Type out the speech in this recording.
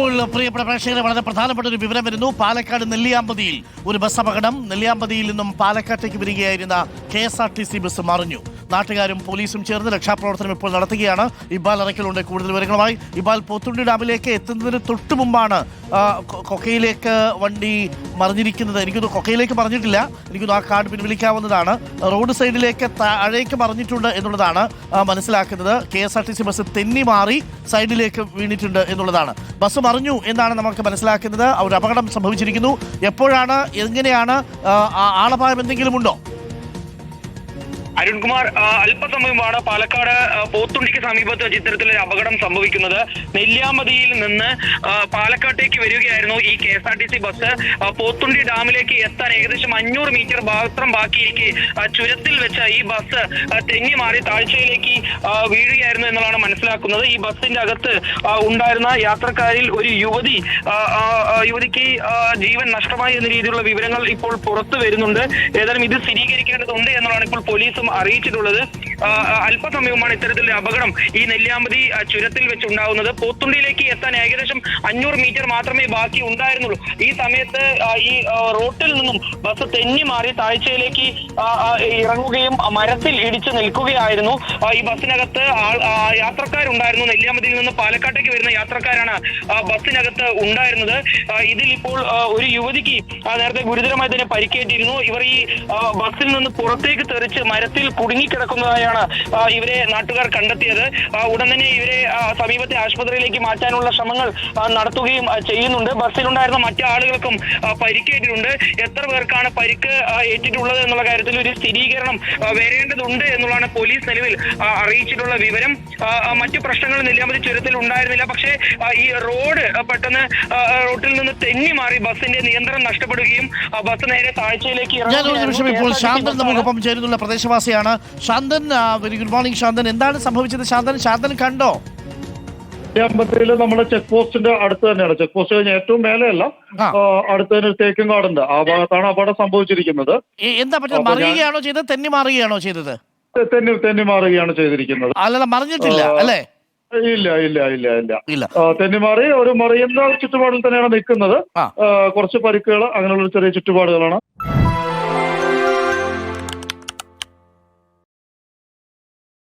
പ്രിയപ്പെട്ട പ്രേക്ഷകരെ, വളരെ പ്രധാനപ്പെട്ട ഒരു വിവരം വരുന്നു. പാലക്കാട് നെല്ലിയാമ്പതിയിൽ ഒരു ബസ് അപകടം. നെല്ലിയാമ്പതിയിൽ നിന്നും പാലക്കാട്ടേക്ക് വരികയായിരുന്ന KSRTC ബസ് മറിഞ്ഞു. നാട്ടുകാരും പോലീസും ചേർന്ന് രക്ഷാപ്രവർത്തനം ഇപ്പോൾ നടത്തുകയാണ്. ഇബ്ബാൽ അറയ്ക്കലുണ്ട് കൂടുതൽ വിവരങ്ങളുമായി. ഇബ്ബാൽ, പോത്തുണ്ടി ഡാമിലേക്ക് എത്തുന്നതിന് തൊട്ടു മുമ്പാണ് കൊക്കയിലേക്ക് വണ്ടി മറിഞ്ഞിരിക്കുന്നത്. എനിക്കൊന്നും കൊക്കയിലേക്ക് മറിഞ്ഞിട്ടില്ല, എനിക്കൊന്നും ആ കാർഡ് പിൻവലിക്കാവുന്നതാണ്. റോഡ് സൈഡിലേക്ക് താഴേക്ക് മറിഞ്ഞിട്ടുണ്ട് എന്നുള്ളതാണ് മനസ്സിലാക്കുന്നത്. KSRTC ബസ് തെന്നി മാറി സൈഡിലേക്ക് വീണിട്ടുണ്ട് എന്നുള്ളതാണ്. ബസ് മറിഞ്ഞു എന്നാണ് നമുക്ക് മനസ്സിലാക്കുന്നത്. ഒരു അപകടം സംഭവിച്ചിരിക്കുന്നു. എപ്പോഴാണ്, എങ്ങനെയാണ്, ആളപായം എന്തെങ്കിലും ഉണ്ടോ? അരുൺകുമാർ, അല്പസമയമാണ് പാലക്കാട് പോത്തുണ്ടിക്ക് സമീപത്ത് ചിത്രത്തിലൊരു അപകടം സംഭവിക്കുന്നത്. നെല്ലിയാമ്പതിയിൽ നിന്ന് പാലക്കാട്ടേക്ക് വരികയായിരുന്നു ഈ KSRTC ബസ്. പോത്തുണ്ടി ഡാമിലേക്ക് എത്താൻ ഏകദേശം 500 മീറ്റർ മാത്രം ബാക്കിയിരിക്കെ ചുരത്തിൽ വെച്ച ഈ ബസ് തെന്നി മാറി താഴ്ചയിലേക്ക് വീഴുകയായിരുന്നു എന്നുള്ളതാണ് മനസ്സിലാക്കുന്നത്. ഈ ബസിന്റെ അകത്ത് ഉണ്ടായിരുന്ന യാത്രക്കാരിൽ ഒരു യുവതിക്ക് ജീവൻ നഷ്ടമായി എന്ന രീതിയിലുള്ള വിവരങ്ങൾ ഇപ്പോൾ പുറത്തു വരുന്നുണ്ട്. ഏതായാലും ഇത് സ്ഥിരീകരിക്കേണ്ടതുണ്ട് എന്നുള്ളതാണ് ഇപ്പോൾ പോലീസും അറിയിച്ചിട്ടുള്ളത്. അല്പസമയമാണ് ഇത്തരത്തിലൊരു അപകടം ഈ നെല്ലിയാമ്പതി ചുരത്തിൽ വെച്ചുണ്ടാകുന്നത്. പോത്തുണ്ടിയിലേക്ക് എത്താൻ ഏകദേശം 500 മീറ്റർ മാത്രമേ ബാക്കി ഉണ്ടായിരുന്നുള്ളൂ. ഈ സമയത്ത് ഈ റോട്ടിൽ നിന്നും ബസ് തെന്നി മാറി താഴ്ചയിലേക്ക് ഇറങ്ങുകയും മരത്തിൽ ഇടിച്ചു നിൽക്കുകയായിരുന്നു. ഈ ബസ്സിനകത്ത് യാത്രക്കാരുണ്ടായിരുന്നു. നെല്ലിയാമ്പതിയിൽ നിന്ന് പാലക്കാട്ടേക്ക് വരുന്ന യാത്രക്കാരാണ് ബസ്സിനകത്ത് ഉണ്ടായിരുന്നത്. ഇതിൽ ഇപ്പോൾ ഒരു യുവതിക്ക് നേരത്തെ ഗുരുതരമായി തന്നെ പരിക്കേറ്റിരുന്നു. ഇവർ ഈ ബസ്സിൽ നിന്ന് പുറത്തേക്ക് തെറിച്ച് മരത്തിൽ കുടുങ്ങിക്കിടക്കുന്നതായാണ് ഇവരെ നാട്ടുകാർ കണ്ടെത്തിയത്. ഉടൻ തന്നെ ഇവരെ സമീപത്തെ ആശുപത്രിയിലേക്ക് മാറ്റാനുള്ള ശ്രമങ്ങൾ നടത്തുകയും ചെയ്യുന്നുണ്ട്. ബസ്സിലുണ്ടായിരുന്ന മറ്റു ആളുകൾക്കും പരിക്കേറ്റിട്ടുണ്ട്. എത്ര പേർക്കാണ് പരിക്ക് ഏറ്റിട്ടുള്ളത് എന്നുള്ള കാര്യത്തിൽ ഒരു സ്ഥിരീകരണം വരേണ്ടതുണ്ട് എന്നുള്ളതാണ് പോലീസ് നിലവിൽ അറിയിച്ചിട്ടുള്ള വിവരം. മറ്റു പ്രശ്നങ്ങൾ നെല്ലിയാമ്പതി ചുരത്തിൽ ഉണ്ടായിരുന്നില്ല. പക്ഷേ ഈ റോഡ് പെട്ടെന്ന് റോഡിൽ നിന്ന് തെന്നി മാറി ബസ്സിന്റെ നിയന്ത്രണം നഷ്ടപ്പെടുകയും ബസ് നേരെ താഴ്ചയിലേക്ക് ചേരുന്നുള്ള പ്രദേശവാസിയാണ് ശാന്തൻ. വെരി ഗുഡ് മോർണിംഗ് ശാന്തൻ. എന്താണ് സംഭവിച്ചത്? ശാന്തൻ കണ്ടോ? നെല്ലിയാമ്പതിയില് നമ്മുടെ ചെക്ക് പോസ്റ്റിന്റെ അടുത്ത് തന്നെയാണ്. ചെക്ക് പോസ്റ്റ് കഴിഞ്ഞ ഏറ്റവും മേലെയല്ല, അടുത്ത് തന്നെ തേക്കും കാടുണ്ട്. ആ ഭാഗത്താണ് അപകടം സംഭവിച്ചിരിക്കുന്നത്. എന്താ പറ്റുക? മറിയുകയാണോ ചെയ്തത്? തെന്നി മാറുകയാണോ ചെയ്തത്? തെന്നി മാറുകയാണ് ചെയ്തിരിക്കുന്നത്. അല്ല, മറിഞ്ഞിട്ടില്ല അല്ലേ? ഇല്ല. തെന്നിമാറി ഒരു മറിയുന്ന ചുറ്റുപാടിൽ തന്നെയാണ് നിൽക്കുന്നത്. കുറച്ച് പരിക്കുകൾ, അങ്ങനെയുള്ള ചെറിയ ചുറ്റുപാടുകളാണ്.